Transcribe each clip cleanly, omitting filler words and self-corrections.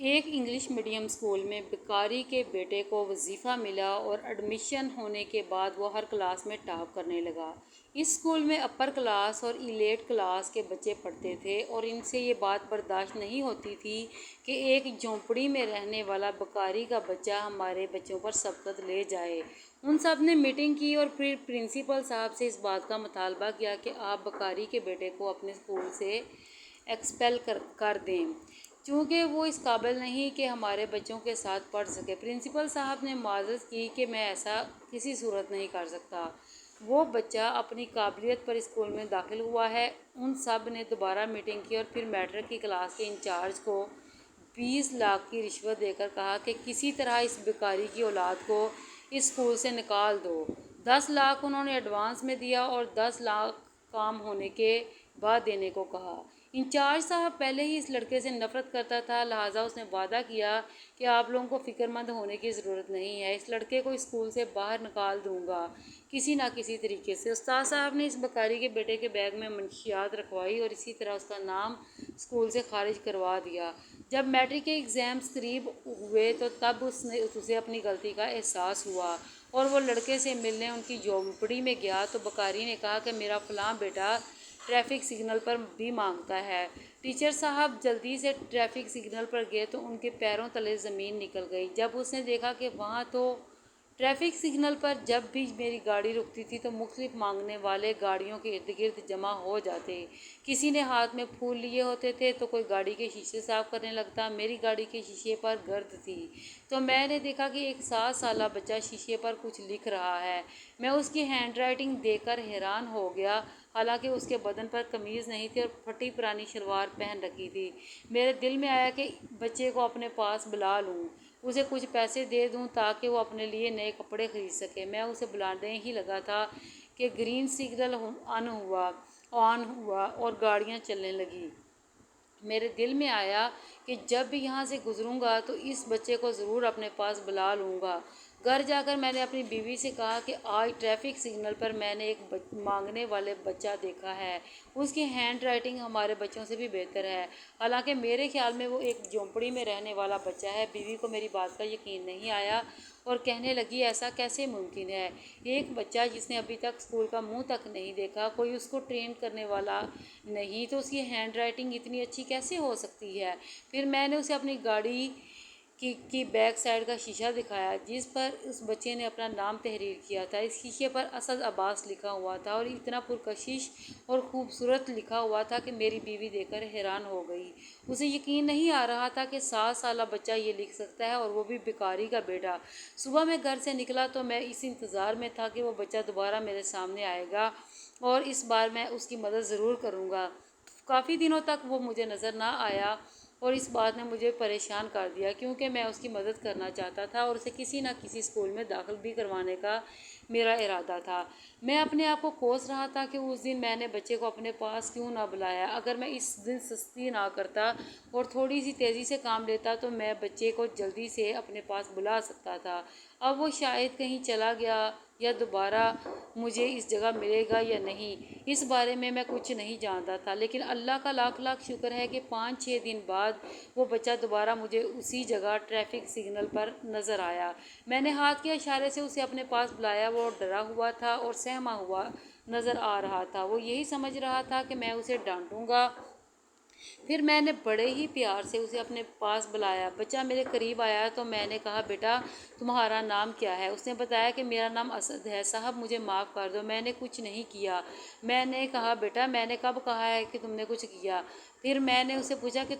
ایک English medium school میں بکاری کے بیٹے کو وظیفہ ملا اور ایڈمیشن ہونے کے بعد وہ ہر کلاس میں ٹاپ کرنے لگا۔ اس اسکول میں اپر کلاس اور ایلیٹ کلاس کے بچے پڑھتے تھے اور ان سے یہ بات برداشت نہیں ہوتی تھی کہ ایک جھونپڑی میں رہنے والا بکاری کا بچہ ہمارے بچوں پر سبقت لے جائے۔ ان سب نے میٹنگ کی اور پھر پرنسپل صاحب سے اس بات کا مطالبہ کیا کہ آپ بکاری کے بیٹے کو اپنے اسکول سے ایکسپیل کر دیں، چونکہ وہ اس قابل نہیں کہ ہمارے بچوں کے ساتھ پڑھ سکے۔ پرنسپل صاحب نے معذرت کی کہ میں ایسا کسی صورت نہیں کر سکتا۔ وہ بچہ اپنی قابلیت پر اسکول میں داخل ہوا ہے۔ ان سب نے دوبارہ میٹنگ کی اور پھر میٹرک کی کلاس کے انچارج کو 20 لاکھ کی رشوت دے کر کہا کہ کسی طرح اس بکاری کی اولاد کو اس اسکول سے نکال دو۔ 10 لاکھ انہوں نے ایڈوانس میں دیا اور 10 لاکھ کام ہونے کے بعد دینے کو کہا۔ انچارج صاحب پہلے ہی اس لڑکے سے نفرت کرتا تھا، لہٰذا اس نے وعدہ کیا کہ آپ لوگوں کو فکر مند ہونے کی ضرورت نہیں ہے، اس لڑکے کو اسکول سے باہر نکال دوں گا کسی نہ کسی طریقے سے۔ استاد صاحب نے اس بکاری کے بیٹے کے بیگ میں منشیات رکھوائی اور اسی طرح اس کا نام اسکول سے خارج کروا دیا۔ جب میٹرک کے ایگزامز قریب ہوئے تو تب اسے اپنی غلطی کا احساس ہوا اور وہ لڑکے سے ملنے ان کی جھونپڑی میں گیا تو بکاری نے کہا کہ میرا فلاں بیٹا ٹریفک سگنل پر بھی مانگتا ہے۔ ٹیچر صاحب جلدی سے ٹریفک سگنل پر گئے تو ان کے پیروں تلے زمین نکل گئی جب اس نے دیکھا کہ وہاں تو ٹریفک سگنل پر جب بھی میری گاڑی رکتی تھی تو مختلف مانگنے والے گاڑیوں کے ارد گرد جمع ہو جاتے۔ کسی نے ہاتھ میں پھول لیے ہوتے تھے تو کوئی گاڑی کے شیشے صاف کرنے لگتا۔ میری گاڑی کے شیشے پر گرد تھی تو میں نے دیکھا کہ ایک 7 سالہ بچہ شیشے پر کچھ لکھ رہا ہے۔ میں اس کی ہینڈ رائٹنگ دیکھ کر حیران ہو گیا، حالانکہ اس کے بدن پر قمیض نہیں تھی اور پھٹی پرانی شلوار پہن رکھی تھی۔ میرے دل میں آیا کہ بچے کو اپنے پاس بلا لوں، اسے کچھ پیسے دے دوں تاکہ وہ اپنے لیے نئے کپڑے خرید سکے۔ میں اسے بلانے ہی لگا تھا کہ گرین سگنل آن ہوا اور گاڑیاں چلنے لگیں۔ میرے دل میں آیا کہ جب بھی یہاں سے گزروں گا تو اس بچے کو ضرور اپنے پاس بلا لوں گا۔ گھر جا کر میں نے اپنی بیوی سے کہا کہ آج ٹریفک سگنل پر میں نے ایک مانگنے والے بچہ دیکھا ہے، اس کی ہینڈ رائٹنگ ہمارے بچوں سے بھی بہتر ہے، حالانکہ میرے خیال میں وہ ایک جھونپڑی میں رہنے والا بچہ ہے۔ بیوی کو میری بات کا یقین نہیں آیا اور کہنے لگی ایسا کیسے ممکن ہے؟ ایک بچہ جس نے ابھی تک اسکول کا منہ تک نہیں دیکھا، کوئی اس کو ٹرین کرنے والا نہیں، تو اس کی ہینڈ رائٹنگ اتنی اچھی کیسے ہو سکتی ہے؟ پھر میں نے اسے اپنی گاڑی کی بیک سائڈ کا شیشہ دکھایا جس پر اس بچے نے اپنا نام تحریر کیا تھا۔ اس شیشے پر اسد عباس لکھا ہوا تھا اور اتنا پرکشش اور خوبصورت لکھا ہوا تھا کہ میری بیوی دیکھ کر حیران ہو گئی۔ اسے یقین نہیں آ رہا تھا کہ 7 سالہ بچہ یہ لکھ سکتا ہے اور وہ بھی بکاری کا بیٹا۔ صبح میں گھر سے نکلا تو میں اس انتظار میں تھا کہ وہ بچہ دوبارہ میرے سامنے آئے گا اور اس بار میں اس کی مدد ضرور کروں گا۔ کافی دنوں تک وہ مجھے نظر نہ آیا اور اس بات نے مجھے پریشان کر دیا کیونکہ میں اس کی مدد کرنا چاہتا تھا اور اسے کسی نہ کسی اسکول میں داخل بھی کروانے کا میرا ارادہ تھا۔ میں اپنے آپ کو کوس رہا تھا کہ اس دن میں نے بچے کو اپنے پاس کیوں نہ بلایا۔ اگر میں اس دن سستی نہ کرتا اور تھوڑی سی تیزی سے کام لیتا تو میں بچے کو جلدی سے اپنے پاس بلا سکتا تھا۔ اب وہ شاید کہیں چلا گیا یا دوبارہ مجھے اس جگہ ملے گا یا نہیں، اس بارے میں کچھ نہیں جانتا تھا، لیکن اللہ کا لاکھ لاکھ شکر ہے کہ 5-6 دن بعد وہ بچہ دوبارہ مجھے اسی جگہ ٹریفک سگنل پر نظر آیا۔ میں نے ہاتھ کے اشارے سے اسے اپنے پاس بلایا۔ وہ ڈرا ہوا تھا اور سہما ہوا نظر آ رہا تھا، وہ یہی سمجھ رہا تھا کہ میں اسے ڈانٹوں گا۔ پھر میں نے بڑے ہی پیار سے اسے اپنے پاس بلایا۔ بچہ میرے قریب آیا تو میں نے کہا بیٹا تمہارا نام کیا ہے؟ اس نے بتایا کہ میرا نام اسد ہے۔ صاحب مجھے معاف کر دو، میں نے کچھ نہیں کیا۔ میں نے کہا بیٹا میں نے کب کہا ہے کہ تم نے کچھ کیا؟ پھر میں نے اسے پوچھا کہ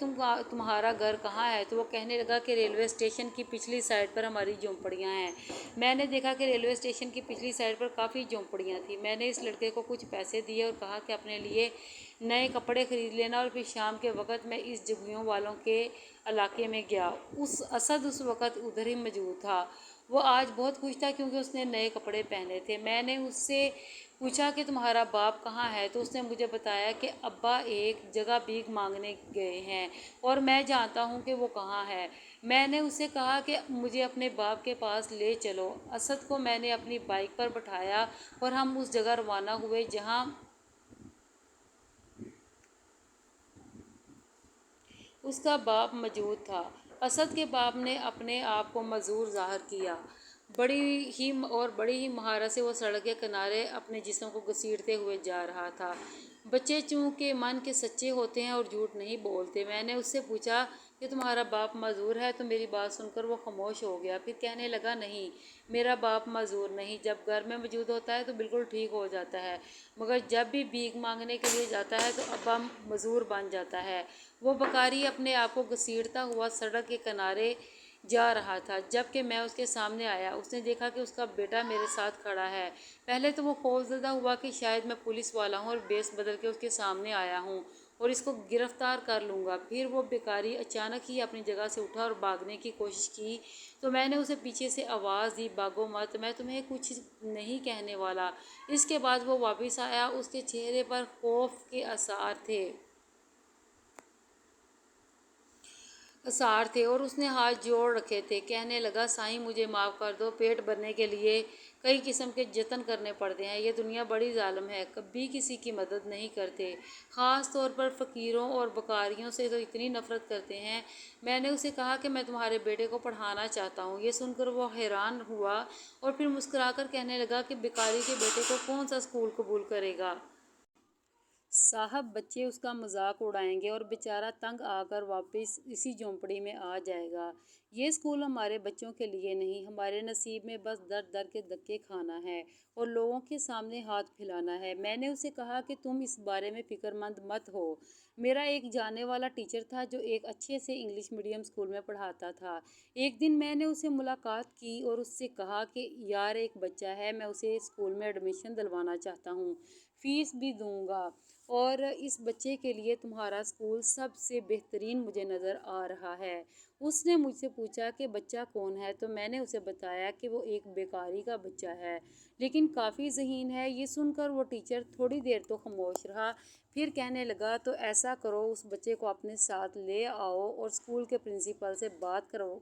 تمہارا گھر کہاں ہے؟ تو وہ کہنے لگا کہ ریلوے اسٹیشن کی پچھلی سائڈ پر ہماری جھونپڑیاں ہیں۔ میں نے دیکھا کہ ریلوے اسٹیشن کی پچھلی سائڈ پر کافی جھونپڑیاں تھیں۔ میں نے اس لڑکے کو کچھ پیسے دیے اور کہا کہ اپنے لیے نئے کپڑے خرید لینا اور پھر شام کے وقت میں اس جھگیوں والوں کے علاقے میں گیا۔ اسد اس وقت ادھر ہی موجود تھا۔ وہ آج بہت خوش تھا کیونکہ اس نے نئے کپڑے پہنے تھے۔ میں نے اس سے پوچھا کہ تمہارا باپ کہاں ہے؟ تو اس نے مجھے بتایا کہ ابا ایک جگہ بھیک مانگنے گئے ہیں اور میں جانتا ہوں کہ وہ کہاں ہے۔ میں نے اس سے کہا کہ مجھے اپنے باپ کے پاس لے چلو۔ اسد کو میں نے اپنی بائک پر بٹھایا اور ہم اس جگہ روانہ ہوئے اس کا باپ موجود تھا۔ اسد کے باپ نے اپنے آپ کو معذور ظاہر کیا۔ بڑی ہی مہارت سے وہ سڑک کے کنارے اپنے جسم کو گھسیٹتے ہوئے جا رہا تھا۔ بچے چونکہ من کے سچے ہوتے ہیں اور جھوٹ نہیں بولتے، میں نے اس سے پوچھا کہ تمہارا باپ معذور ہے؟ تو میری بات سن کر وہ خاموش ہو گیا، پھر کہنے لگا نہیں، میرا باپ معذور نہیں، جب گھر میں موجود ہوتا ہے تو بالکل ٹھیک ہو جاتا ہے، مگر جب بھی بھیک مانگنے کے لیے جاتا ہے تو ابا معذور بن جاتا ہے۔ وہ بکاری اپنے آپ کو گھسیٹتا ہوا سڑک کے کنارے جا رہا تھا، جب کہ میں اس کے سامنے آیا۔ اس نے دیکھا کہ اس کا بیٹا میرے ساتھ کھڑا ہے۔ پہلے تو وہ خوفزدہ ہوا کہ شاید میں پولیس والا ہوں اور بیس بدل کے اس کے سامنے آیا ہوں اور اس کو گرفتار کر لوں گا۔ پھر وہ بیکاری اچانک ہی اپنی جگہ سے اٹھا اور بھاگنے کی کوشش کی تو میں نے اسے پیچھے سے آواز دی، بھاگو مت، میں تمہیں کچھ نہیں کہنے والا۔ اس کے بعد وہ واپس آیا، اس کے چہرے پر خوف کے آثار تھے اور اس نے ہاتھ جوڑ رکھے تھے۔ کہنے لگا، سائیں مجھے معاف کر دو، پیٹ بھرنے کے لیے کئی قسم کے جتن کرنے پڑتے ہیں، یہ دنیا بڑی ظالم ہے، کبھی کسی کی مدد نہیں کرتے، خاص طور پر فقیروں اور بکاریوں سے تو اتنی نفرت کرتے ہیں۔ میں نے اسے کہا کہ میں تمہارے بیٹے کو پڑھانا چاہتا ہوں۔ یہ سن کر وہ حیران ہوا اور پھر مسکرا کر کہنے لگا کہ بیکاری کے بیٹے کو کون سا اسکول قبول کرے گا؟ صاحب، بچے اس کا مذاق اڑائیں گے اور بیچارہ تنگ آ کر واپس اسی جھونپڑی میں آ جائے گا۔ یہ اسکول ہمارے بچوں کے لیے نہیں، ہمارے نصیب میں بس در در کے دھکے کھانا ہے اور لوگوں کے سامنے ہاتھ پھیلانا ہے۔ میں نے اسے کہا کہ تم اس بارے میں فکر مند مت ہو۔ میرا ایک جانے والا ٹیچر تھا جو ایک اچھے سے انگلش میڈیم اسکول میں پڑھاتا تھا۔ ایک دن میں نے اسے ملاقات کی اور اس سے کہا کہ یار، ایک بچہ ہے، میں اسے اسکول میں ایڈمیشن دلوانا چاہتا ہوں، فیس بھی دوں گا، اور اس بچے کے لیے تمہارا اسکول سب سے بہترین مجھے نظر آ رہا ہے۔ اس نے مجھ سے پوچھا کہ بچہ کون ہے، تو میں نے اسے بتایا کہ وہ ایک بیکاری کا بچہ ہے، لیکن کافی ذہین ہے۔ یہ سن کر وہ ٹیچر تھوڑی دیر تو خاموش رہا، پھر کہنے لگا، تو ایسا کرو، اس بچے کو اپنے ساتھ لے آؤ اور اسکول کے پرنسپل سے بات کرو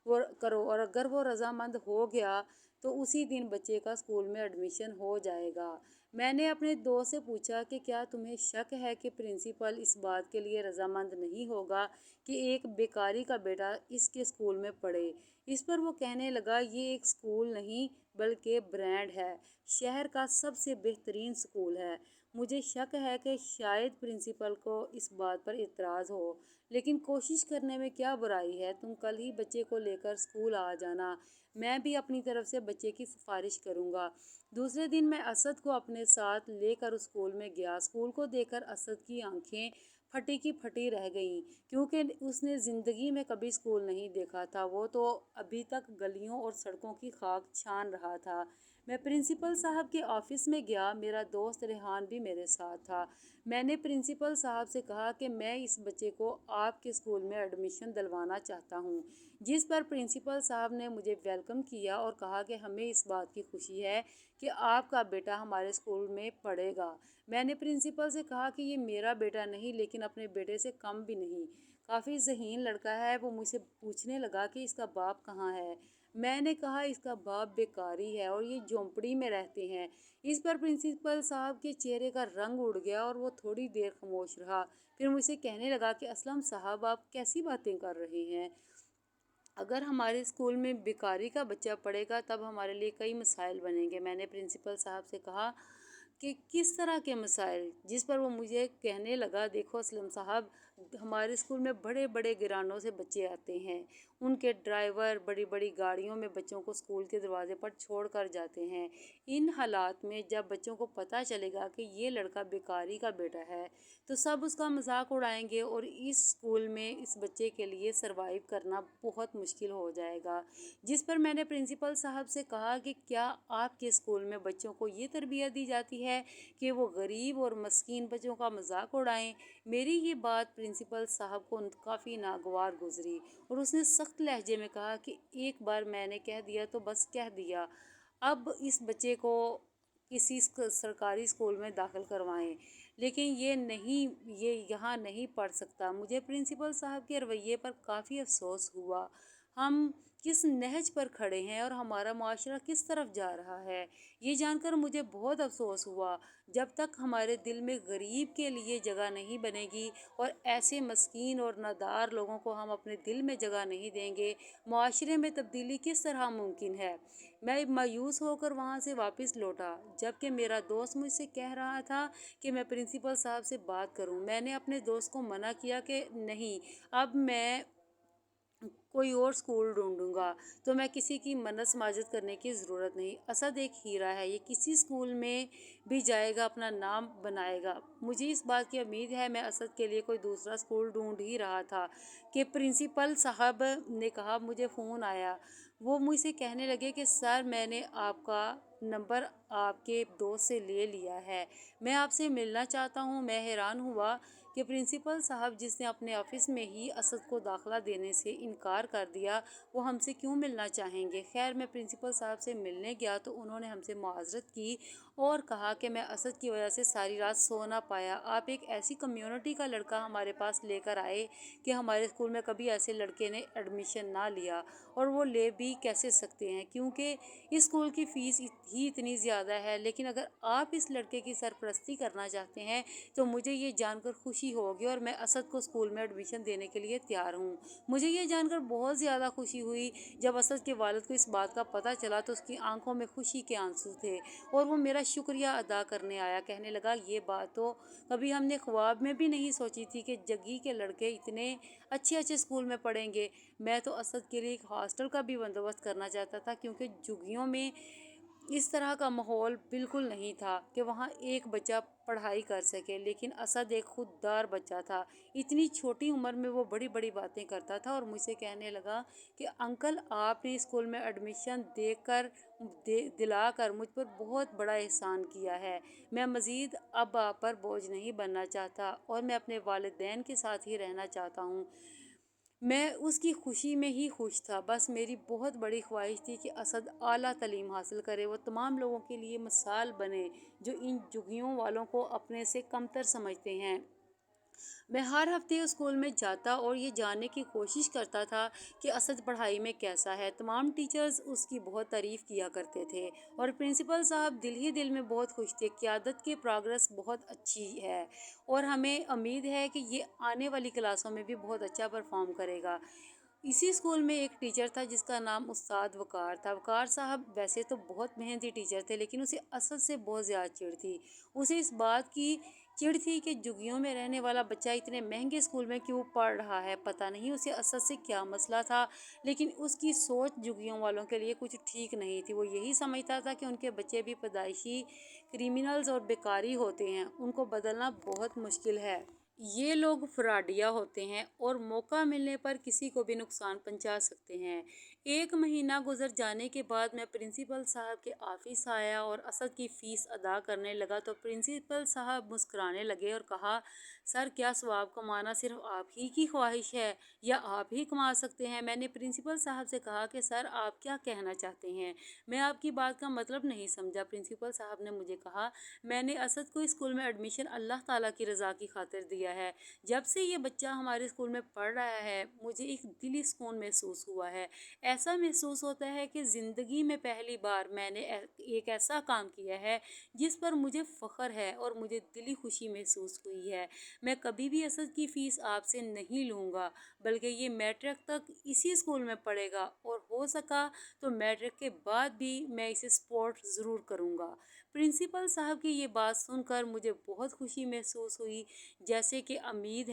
اور اگر وہ رضامند ہو گیا تو اسی دن بچے کا اسکول میں ایڈمیشن ہو جائے گا۔ میں نے اپنے دوست سے پوچھا کہ کیا تمہیں شک ہے کہ پرنسپل اس بات کے لیے رضامند نہیں ہوگا کہ ایک بیکاری کا بیٹا اس کے اسکول میں پڑھے؟ اس پر وہ کہنے لگا، یہ ایک اسکول نہیں بلکہ برانڈ ہے، شہر کا سب سے بہترین اسکول ہے۔ مجھے شک ہے کہ شاید پرنسپل کو اس بات پر اعتراض ہو، لیکن کوشش کرنے میں کیا برائی ہے؟ تم کل ہی بچے کو لے کر اسکول آ جانا، میں بھی اپنی طرف سے بچے کی سفارش کروں گا۔ دوسرے دن میں اسد کو اپنے ساتھ لے کر اسکول میں گیا۔ اسکول کو دیکھ کر اسد کی آنکھیں پھٹی کی پھٹی رہ گئیں، کیونکہ اس نے زندگی میں کبھی اسکول نہیں دیکھا تھا۔ وہ تو ابھی تک گلیوں اور سڑکوں کی خاک چھان رہا تھا۔ میں پرنسپل صاحب کے آفس میں گیا، میرا دوست ریحان بھی میرے ساتھ تھا۔ میں نے پرنسپل صاحب سے کہا کہ میں اس بچے کو آپ کے اسکول میں ایڈمیشن دلوانا چاہتا ہوں، جس پر پرنسپل صاحب نے مجھے ویلکم کیا اور کہا کہ ہمیں اس بات کی خوشی ہے کہ آپ کا بیٹا ہمارے اسکول میں پڑھے گا۔ میں نے پرنسپل سے کہا کہ یہ میرا بیٹا نہیں، لیکن اپنے بیٹے سے کم بھی نہیں، کافی ذہین لڑکا ہے۔ وہ مجھ سے پوچھنے لگا کہ اس کا باپ کہاں ہے؟ میں نے کہا اس کا باپ بیکاری ہے اور یہ جھونپڑی میں رہتے ہیں۔ اس پر پرنسپل صاحب کے چہرے کا رنگ اڑ گیا اور وہ تھوڑی دیر خاموش رہا، پھر مجھ سے کہنے لگا کہ اسلم صاحب، آپ کیسی باتیں کر رہے ہیں؟ اگر ہمارے اسکول میں بیکاری کا بچہ پڑھے گا تب ہمارے لیے کئی مسائل بنیں گے۔ میں نے پرنسپل صاحب سے کہا کہ کس طرح کے مسائل؟ جس پر وہ مجھے کہنے لگا، دیکھو اسلم صاحب، ہمارے اسکول میں بڑے بڑے گھرانوں سے بچے آتے ہیں، ان کے ڈرائیور بڑی بڑی گاڑیوں میں بچوں کو اسکول کے دروازے پر چھوڑ کر جاتے ہیں۔ ان حالات میں جب بچوں کو پتہ چلے گا کہ یہ لڑکا بیکاری کا بیٹا ہے تو سب اس کا مذاق اڑائیں گے اور اس اسکول میں اس بچے کے لیے سروائیو کرنا بہت مشکل ہو جائے گا۔ جس پر میں نے پرنسپل صاحب سے کہا کہ کیا آپ کے اسکول میں بچوں کو یہ تربیت دی جاتی ہے کہ وہ غریب اور مسکین بچوں کا مذاق اڑائیں؟ میری یہ بات پرنسپل صاحب کو کافی ناگوار گزری اور اس نے سخت لہجے میں کہا کہ ایک بار میں نے کہہ دیا تو بس کہہ دیا، اب اس بچے کو کسی سرکاری اسکول میں داخل کروائیں، لیکن یہ یہاں نہیں پڑھ سکتا۔ مجھے پرنسپل صاحب کے رویے پر کافی افسوس ہوا۔ ہم کس نہج پر کھڑے ہیں اور ہمارا معاشرہ کس طرف جا رہا ہے۔ یہ جان کر مجھے بہت افسوس ہوا۔ جب تک ہمارے دل میں غریب کے لیے جگہ نہیں بنے گی اور ایسے مسکین اور نادار لوگوں کو ہم اپنے دل میں جگہ نہیں دیں گے، معاشرے میں تبدیلی کس طرح ممکن ہے۔ میں مایوس ہو کر وہاں سے واپس لوٹا، جبکہ میرا دوست مجھ سے کہہ رہا تھا کہ میں پرنسپل صاحب سے بات کروں۔ میں نے اپنے دوست کو منع کیا کہ نہیں، اب میں کوئی اور اسکول ڈھونڈوں گا۔ تو میں کسی کی منت سماجت کرنے کی ضرورت نہیں۔ اسد ایک ہیرا ہے، یہ کسی اسکول میں بھی جائے گا، اپنا نام بنائے گا۔ مجھے اس بات کی امید ہے۔ میں اسد کے لیے کوئی دوسرا اسکول ڈھونڈ ہی رہا تھا کہ پرنسپل صاحب نے کہا، مجھے فون آیا۔ وہ مجھ سے کہنے لگے کہ سر، میں نے آپ کا نمبر آپ کے دوست سے لے لیا ہے، میں آپ سے ملنا چاہتا ہوں۔ میں حیران ہوا کہ پرنسپل صاحب، جس نے اپنے آفس میں ہی اسد کو داخلہ دینے سے انکار کر دیا، وہ ہم سے کیوں ملنا چاہیں گے۔ خیر، میں پرنسپل صاحب سے ملنے گیا تو انہوں نے ہم سے معذرت کی اور کہا کہ میں اسد کی وجہ سے ساری رات سو نہ پایا۔ آپ ایک ایسی کمیونٹی کا لڑکا ہمارے پاس لے کر آئے کہ ہمارے اسکول میں کبھی ایسے لڑکے نے ایڈمیشن نہ لیا، اور وہ لے بھی کیسے سکتے ہیں کیونکہ اس اسکول کی فیس ہی اتنی زیادہ ہے۔ لیکن اگر آپ اس لڑکے کی سرپرستی کرنا چاہتے ہیں تو مجھے یہ جان کر خوشی ہوگی، اور میں اسد کو اسکول میں ایڈمیشن دینے کے لیے تیار ہوں۔ مجھے یہ جان کر بہت زیادہ خوشی ہوئی۔ جب اسد کے والد کو اس بات کا پتہ چلا تو اس کی آنکھوں میں خوشی کے آنسو تھے، اور وہ میرا شکریہ ادا کرنے آیا۔ کہنے لگا، یہ بات تو کبھی ہم نے خواب میں بھی نہیں سوچی تھی کہ جگی کے لڑکے اتنے اچھے اسکول میں پڑھیں گے۔ میں تو اسد کے لیے ایک ہاسٹل کا بھی بندوبست کرنا چاہتا تھا، کیونکہ جھگیوں میں اس طرح کا ماحول بالکل نہیں تھا کہ وہاں ایک بچہ پڑھائی کر سکے۔ لیکن اسد ایک خوددار بچہ تھا۔ اتنی چھوٹی عمر میں وہ بڑی بڑی باتیں کرتا تھا، اور مجھ سے کہنے لگا کہ انکل، آپ نے اسکول میں ایڈمیشن دلا کر مجھ پر بہت بڑا احسان کیا ہے۔ میں مزید اب آپ پر بوجھ نہیں بننا چاہتا، اور میں اپنے والدین کے ساتھ ہی رہنا چاہتا ہوں۔ میں اس کی خوشی میں ہی خوش تھا۔ بس میری بہت بڑی خواہش تھی کہ اسد اعلیٰ تعلیم حاصل کرے، وہ تمام لوگوں کے لیے مثال بنے جو ان جھگیوں والوں کو اپنے سے کمتر سمجھتے ہیں۔ میں ہر ہفتے اسکول میں جاتا اور یہ جاننے کی کوشش کرتا تھا کہ اسد پڑھائی میں کیسا ہے۔ تمام ٹیچرز اس کی بہت تعریف کیا کرتے تھے، اور پرنسپل صاحب دل ہی دل میں بہت خوش تھے۔ قیادت کی پروگریس بہت اچھی ہے، اور ہمیں امید ہے کہ یہ آنے والی کلاسوں میں بھی بہت اچھا پرفارم کرے گا۔ اسی اسکول میں ایک ٹیچر تھا جس کا نام استاد وقار تھا۔ وقار صاحب ویسے تو بہت محنتی ٹیچر تھے، لیکن اسے اسد سے بہت زیادہ چڑ تھی۔ اسے اس بات کی چڑ تھی کہ جھگیوں میں رہنے والا بچہ اتنے مہنگے اسکول میں کیوں پڑھ رہا ہے۔ پتہ نہیں اسے اسد سے کیا مسئلہ تھا، لیکن اس کی سوچ جھگیوں والوں کے لیے کچھ ٹھیک نہیں تھی۔ وہ یہی سمجھتا تھا کہ ان کے بچے بھی پیدائشی کرمنلز اور بیکاری ہوتے ہیں، ان کو بدلنا بہت مشکل ہے۔ یہ لوگ فراڈیا ہوتے ہیں اور موقع ملنے پر کسی کو بھی نقصان پہنچا سکتے ہیں۔ ایک مہینہ گزر جانے کے بعد میں پرنسپل صاحب کے آفس آیا اور اسد کی فیس ادا کرنے لگا تو پرنسپل صاحب مسکرانے لگے اور کہا، سر، کیا ثواب کمانا صرف آپ ہی کی خواہش ہے یا آپ ہی کما سکتے ہیں؟ میں نے پرنسپل صاحب سے کہا کہ سر، آپ کیا کہنا چاہتے ہیں؟ میں آپ کی بات کا مطلب نہیں سمجھا۔ پرنسپل صاحب نے مجھے کہا، میں نے اسد کو اسکول میں ایڈمیشن اللہ تعالیٰ کی رضا کی خاطر دیا ہے۔ جب سے یہ بچہ ہمارے اسکول میں پڑھ رہا ہے، مجھے ایک دلی سکون محسوس ہوا ہے۔ ایسا محسوس ہوتا ہے کہ زندگی میں پہلی بار میں نے ایک ایسا کام کیا ہے جس پر مجھے فخر ہے اور مجھے دلی خوشی محسوس ہوئی ہے۔ میں کبھی بھی اسد کی فیس آپ سے نہیں لوں گا، بلکہ یہ میٹرک تک اسی اسکول میں پڑھے گا، اور ہو سکا تو میٹرک کے بعد بھی میں اسے سپورٹ ضرور کروں گا۔ پرنسپل صاحب کی یہ بات سن کر مجھے بہت خوشی محسوس ہوئی۔ جیسے کہ امید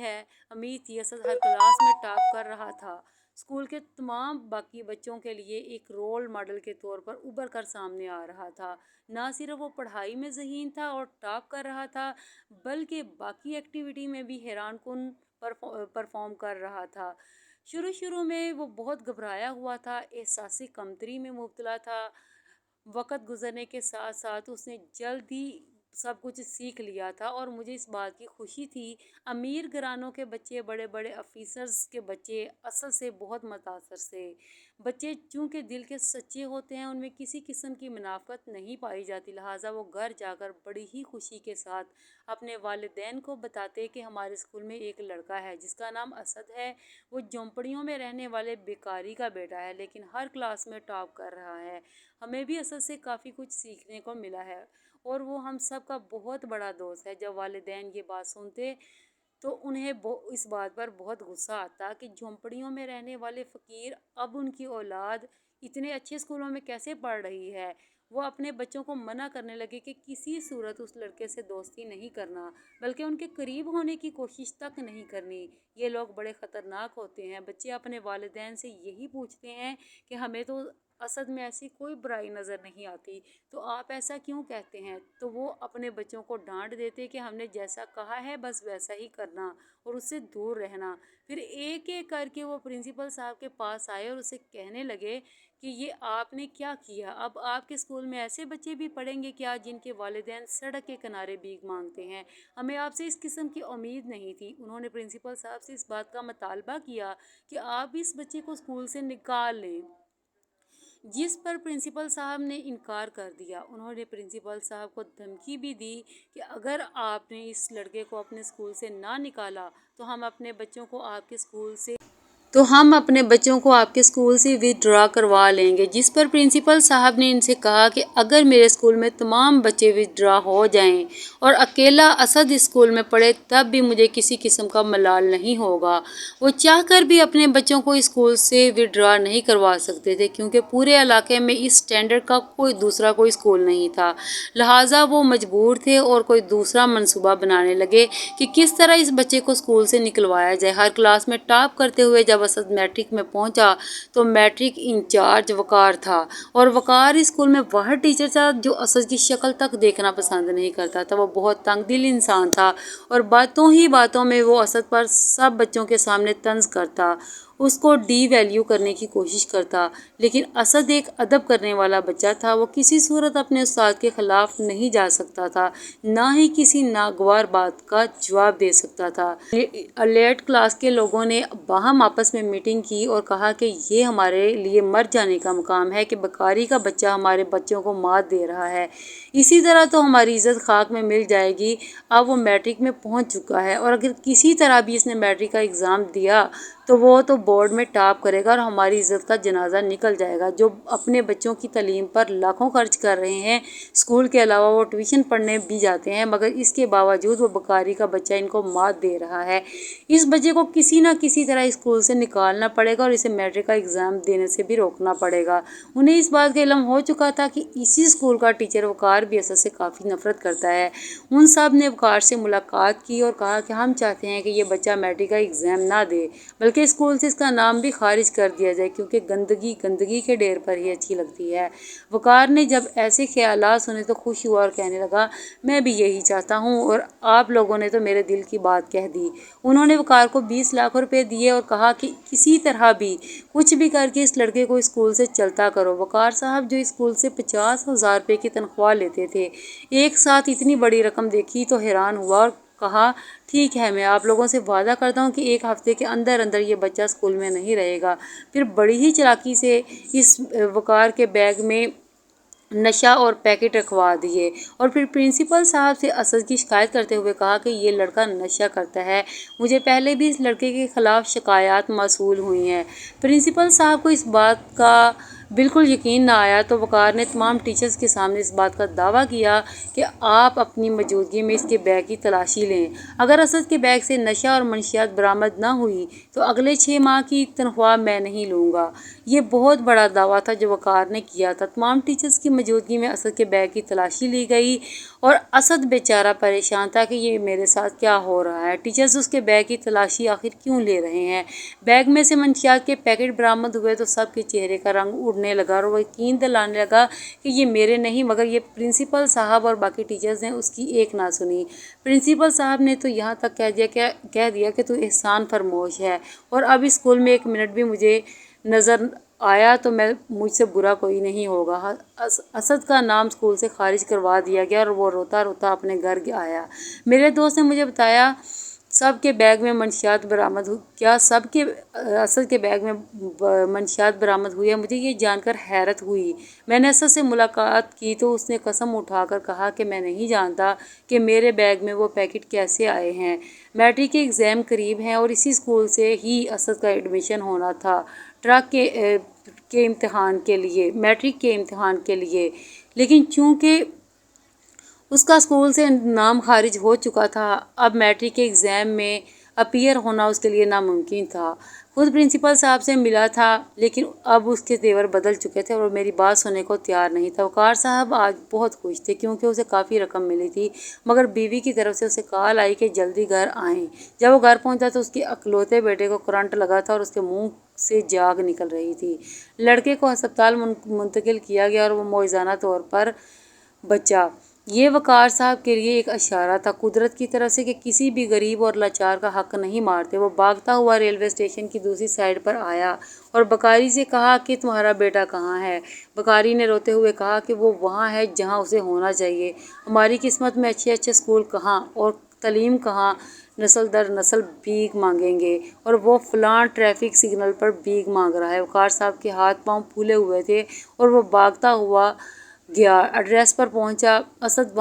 تھی، اسد ہر کلاس میں ٹاپ کر رہا تھا۔ اسکول کے تمام باقی بچوں کے لیے ایک رول ماڈل کے طور پر ابھر کر سامنے آ رہا تھا۔ نہ صرف وہ پڑھائی میں ذہین تھا اور ٹاپ کر رہا تھا، بلکہ باقی ایکٹیویٹی میں بھی حیران کن پرفارم کر رہا تھا۔ شروع میں وہ بہت گھبرایا ہوا تھا، احساسی کمتری میں مبتلا تھا۔ وقت گزرنے کے ساتھ ساتھ اس نے جلد ہی سب کچھ سیکھ لیا تھا اور مجھے اس بات کی خوشی تھی۔ امیر گھرانوں کے بچے، بڑے بڑے آفیسرز کے بچے اصل سے بہت متاثر سے بچے چونکہ دل کے سچے ہوتے ہیں، ان میں کسی قسم کی منافقت نہیں پائی جاتی، لہٰذا وہ گھر جا کر بڑی ہی خوشی کے ساتھ اپنے والدین کو بتاتے کہ ہمارے اسکول میں ایک لڑکا ہے جس کا نام اسد ہے، وہ جھونپڑیوں میں رہنے والے بیکاری کا بیٹا ہے لیکن ہر کلاس میں ٹاپ کر رہا ہے۔ ہمیں بھی اسد سے کافی کچھ سیکھنے کو ملا ہے اور وہ ہم سب کا بہت بڑا دوست ہے۔ جب والدین یہ بات سنتے تو انہیں اس بات پر بہت غصہ آتا کہ جھونپڑیوں میں رہنے والے فقیر اب ان کی اولاد اتنے اچھے اسکولوں میں کیسے پڑھ رہی ہے۔ وہ اپنے بچوں کو منع کرنے لگے کہ کسی صورت اس لڑکے سے دوستی نہیں کرنا، بلکہ ان کے قریب ہونے کی کوشش تک نہیں کرنی۔ یہ لوگ بڑے خطرناک ہوتے ہیں۔ بچے اپنے والدین سے یہی پوچھتے ہیں کہ ہمیں تو اسد میں ایسی کوئی برائی نظر نہیں آتی، تو آپ ایسا کیوں کہتے ہیں؟ تو وہ اپنے بچوں کو ڈانٹ دیتے کہ ہم نے جیسا کہا ہے بس ویسا ہی کرنا اور اس سے دور رہنا۔ پھر ایک ایک کر کے وہ پرنسپل صاحب کے پاس آئے اور اسے کہنے لگے کہ یہ آپ نے کیا کیا؟ اب آپ کے اسکول میں ایسے بچے بھی پڑھیں گے کیا جن کے والدین سڑک کے کنارے بھیک مانگتے ہیں؟ ہمیں آپ سے اس قسم کی امید نہیں تھی۔ انہوں نے پرنسپل صاحب سے اس بات کا مطالبہ کیا کہ آپ اس بچے کو اسکول سے نکال لیں، جس پر پرنسپل صاحب نے انکار کر دیا۔ انہوں نے پرنسپل صاحب کو دھمکی بھی دی کہ اگر آپ نے اس لڑکے کو اپنے اسکول سے نہ نکالا تو ہم اپنے بچوں کو آپ کے اسکول سے ودرا کروا لیں گے، جس پر پرنسپل صاحب نے ان سے کہا کہ اگر میرے اسکول میں تمام بچے ودرا ہو جائیں اور اکیلا اسد اسکول میں پڑھے تب بھی مجھے کسی قسم کا ملال نہیں ہوگا۔ وہ چاہ کر بھی اپنے بچوں کو اسکول سے ودرا نہیں کروا سکتے تھے کیونکہ پورے علاقے میں اس اسٹینڈرڈ کا دوسرا کوئی اسکول نہیں تھا، لہٰذا وہ مجبور تھے اور کوئی دوسرا منصوبہ بنانے لگے کہ کس طرح اس بچے کو اسکول سے نکلوایا جائے۔ ہر کلاس میں ٹاپ کرتے ہوئے جب اسد میٹرک میں پہنچا تو میٹرک انچارج وقار تھا اور وقار اسکول میں وہ ٹیچر تھا جو اسد کی شکل تک دیکھنا پسند نہیں کرتا تھا۔ وہ بہت تنگ دل انسان تھا اور باتوں ہی باتوں میں وہ اسد پر سب بچوں کے سامنے طنز کرتا، اس کو ڈی ویلیو کرنے کی کوشش کرتا، لیکن اسد ایک ادب کرنے والا بچہ تھا۔ وہ کسی صورت اپنے استاد کے خلاف نہیں جا سکتا تھا، نہ ہی کسی ناگوار بات کا جواب دے سکتا تھا۔ الیٹ کلاس کے لوگوں نے باہم آپس میں میٹنگ کی اور کہا کہ یہ ہمارے لیے مر جانے کا مقام ہے کہ بیکاری کا بچہ ہمارے بچوں کو مات دے رہا ہے، اسی طرح تو ہماری عزت خاک میں مل جائے گی۔ اب وہ میٹرک میں پہنچ چکا ہے اور اگر کسی طرح بھی اس نے میٹرک کا ایگزام دیا تو وہ تو بورڈ میں ٹاپ کرے گا اور ہماری عزت کا جنازہ نکل جائے گا۔ جو اپنے بچوں کی تعلیم پر لاکھوں خرچ کر رہے ہیں، اسکول کے علاوہ وہ ٹیوشن پڑھنے بھی جاتے ہیں، مگر اس کے باوجود وہ بیکاری کا بچہ ان کو مات دے رہا ہے۔ اس بچے کو کسی نہ کسی طرح اسکول سے نکالنا پڑے گا اور اسے میٹرک کا ایگزام دینے سے بھی روکنا پڑے گا۔ انہیں اس بات کا علم ہو چکا تھا کہ اسی اسکول کا ٹیچر وقار بھی اسد سے کافی نفرت کرتا ہے۔ ان سب نے وقار سے ملاقات کی اور کہا کہ ہم چاہتے ہیں کہ یہ بچہ میٹرک کا ایگزام نہ دے بلکہ اسکول سے اس کا نام بھی خارج کر دیا جائے کیونکہ گندگی کے ڈھیر پر ہی اچھی لگتی ہے۔ وقار نے جب ایسے خیالات سنے تو خوش ہوا اور کہنے لگا، میں بھی یہی چاہتا ہوں اور آپ لوگوں نے تو میرے دل کی بات کہہ دی۔ انہوں نے وقار کو 20 لاکھ روپے دیے اور کہا کہ کسی طرح بھی کچھ بھی کر کے اس لڑکے کو اسکول سے چلتا کرو۔ وقار صاحب جو اسکول سے 50,000 روپے کی تنخواہ لیتے تھے، ایک ساتھ اتنی بڑی رقم دیکھی تو حیران ہوا اور کہا، ٹھیک ہے، میں آپ لوگوں سے وعدہ کرتا ہوں کہ ایک ہفتے کے اندر اندر یہ بچہ اسکول میں نہیں رہے گا۔ پھر بڑی ہی چالاکی سے اس وقار کے بیگ میں نشہ اور پیکٹ رکھوا دیے اور پھر پرنسپل صاحب سے اسد کی شکایت کرتے ہوئے کہا کہ یہ لڑکا نشہ کرتا ہے، مجھے پہلے بھی اس لڑکے کے خلاف شکایات موصول ہوئی ہیں۔ پرنسپل صاحب کو اس بات کا بالکل یقین نہ آیا تو وقار نے تمام ٹیچرز کے سامنے اس بات کا دعویٰ کیا کہ آپ اپنی موجودگی میں اس کے بیگ کی تلاشی لیں۔ اگر اسد کے بیگ سے نشہ اور منشیات برآمد نہ ہوئی تو اگلے 6 ماہ کی تنخواہ میں نہیں لوں گا۔ یہ بہت بڑا دعویٰ تھا جو وقار نے کیا تھا۔ تمام ٹیچرز کی موجودگی میں اسد کے بیگ کی تلاشی لی گئی اور اسد بیچارہ پریشان تھا کہ یہ میرے ساتھ کیا ہو رہا ہے، ٹیچرز اس کے بیگ کی تلاشی آخر کیوں لے رہے ہیں۔ بیگ میں سے منشیات کے پیکٹ برآمد ہوئے تو سب کے چہرے کا رنگ اڑنے لگا اور وہ یقین دلانے لگا کہ یہ میرے نہیں مگر یہ پرنسپل صاحب اور باقی ٹیچرز نے اس کی ایک نہ سنی۔ پرنسپل صاحب نے تو یہاں تک کہہ دیا کہ تو احسان فرموش ہے اور اب اسکول میں 1 منٹ بھی مجھے نظر آیا تو مجھ سے برا کوئی نہیں ہوگا۔ اسد کا نام اسکول سے خارج کروا دیا گیا اور وہ روتا روتا اپنے گھر آیا۔ میرے دوست نے مجھے بتایا سب کے بیگ میں منشیات برآمد کیا سب کے اسد کے بیگ میں منشیات برآمد ہوئی ہے؟ مجھے یہ جان کر حیرت ہوئی۔ میں نے اسد سے ملاقات کی تو اس نے قسم اٹھا کر کہا کہ میں نہیں جانتا کہ میرے بیگ میں وہ پیکٹ کیسے آئے ہیں۔ میٹرک کے ایگزام قریب ہیں اور اسی اسکول سے ہی اسد کا ایڈمیشن ہونا تھا کے امتحان کے لیے میٹرک کے امتحان کے لیے، لیکن چونکہ اس کا اسکول سے نام خارج ہو چکا تھا، اب میٹرک کے ایگزام میں اپیئر ہونا اس کے لیے ناممکن تھا۔ خود پرنسپل صاحب سے ملا تھا، لیکن اب اس کے تیور بدل چکے تھے اور میری بات سننے کو تیار نہیں تھا۔ وقار صاحب آج بہت خوش تھے کیونکہ اسے کافی رقم ملی تھی، مگر بیوی کی طرف سے اسے کال آئی کہ جلدی گھر آئیں۔ جب وہ گھر پہنچا تو اس کے اکلوتے بیٹے کو کرنٹ لگا تھا اور اس کے منہ سے جاگ نکل رہی تھی۔ لڑکے کو ہسپتال منتقل کیا گیا اور وہ معجزانہ طور پر بچا۔ یہ وقار صاحب کے لیے ایک اشارہ تھا قدرت کی طرف سے کہ کسی بھی غریب اور لاچار کا حق نہیں مارتے۔ وہ بھاگتا ہوا ریلوے اسٹیشن کی دوسری سائیڈ پر آیا اور بکاری سے کہا کہ تمہارا بیٹا کہاں ہے؟ بکاری نے روتے ہوئے کہا کہ وہ وہاں ہے جہاں اسے ہونا چاہیے۔ ہماری قسمت میں اچھے اچھے اسکول کہاں اور تعلیم کہاں؟ نسل در نسل بھیک مانگیں گے اور وہ فلاں ٹریفک سگنل پر بھیک مانگ رہا ہے۔ وقار صاحب کے ہاتھ پاؤں پھولے ہوئے تھے اور وہ بھاگتا ہوا گیا۔ ایڈریس پر پہنچا، اسد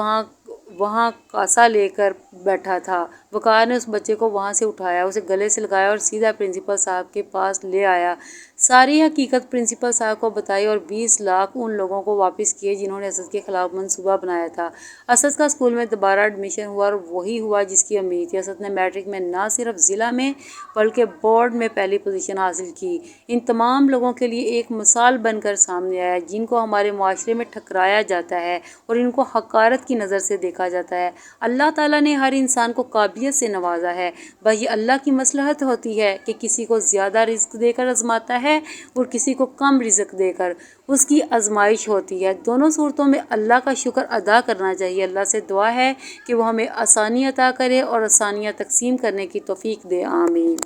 وہاں کاسا لے کر بیٹھا تھا۔ وقار نے اس بچے کو وہاں سے اٹھایا، اسے گلے سے لگایا اور سیدھا پرنسپل صاحب کے پاس لے آیا۔ ساری حقیقت پرنسپل صاحب کو بتائی اور 20 لاکھ ان لوگوں کو واپس کیے جنہوں نے اسد کے خلاف منصوبہ بنایا تھا۔ اسد کا اسکول میں دوبارہ ایڈمیشن ہوا اور وہی ہوا جس کی امید تھی۔ اسد نے میٹرک میں نہ صرف ضلع میں بلکہ بورڈ میں پہلی پوزیشن حاصل کی۔ ان تمام لوگوں کے لیے ایک مثال بن کر سامنے آیا جن کو ہمارے معاشرے میں ٹھکرایا جاتا ہے اور ان کو حقارت کی نظر سے دیکھا جاتا ہے۔ اللہ تعالیٰ نے ہر انسان کو قابلیت سے نوازا ہے، بس یہ اللہ کی مصلحت ہوتی ہے کہ کسی کو زیادہ رزق دے کر آزماتا ہے اور کسی کو کم رزق دے کر اس کی آزمائش ہوتی ہے۔ دونوں صورتوں میں اللہ کا شکر ادا کرنا چاہیے۔ اللہ سے دعا ہے کہ وہ ہمیں آسانی عطا کرے اور آسانیاں تقسیم کرنے کی توفیق دے۔ آمین۔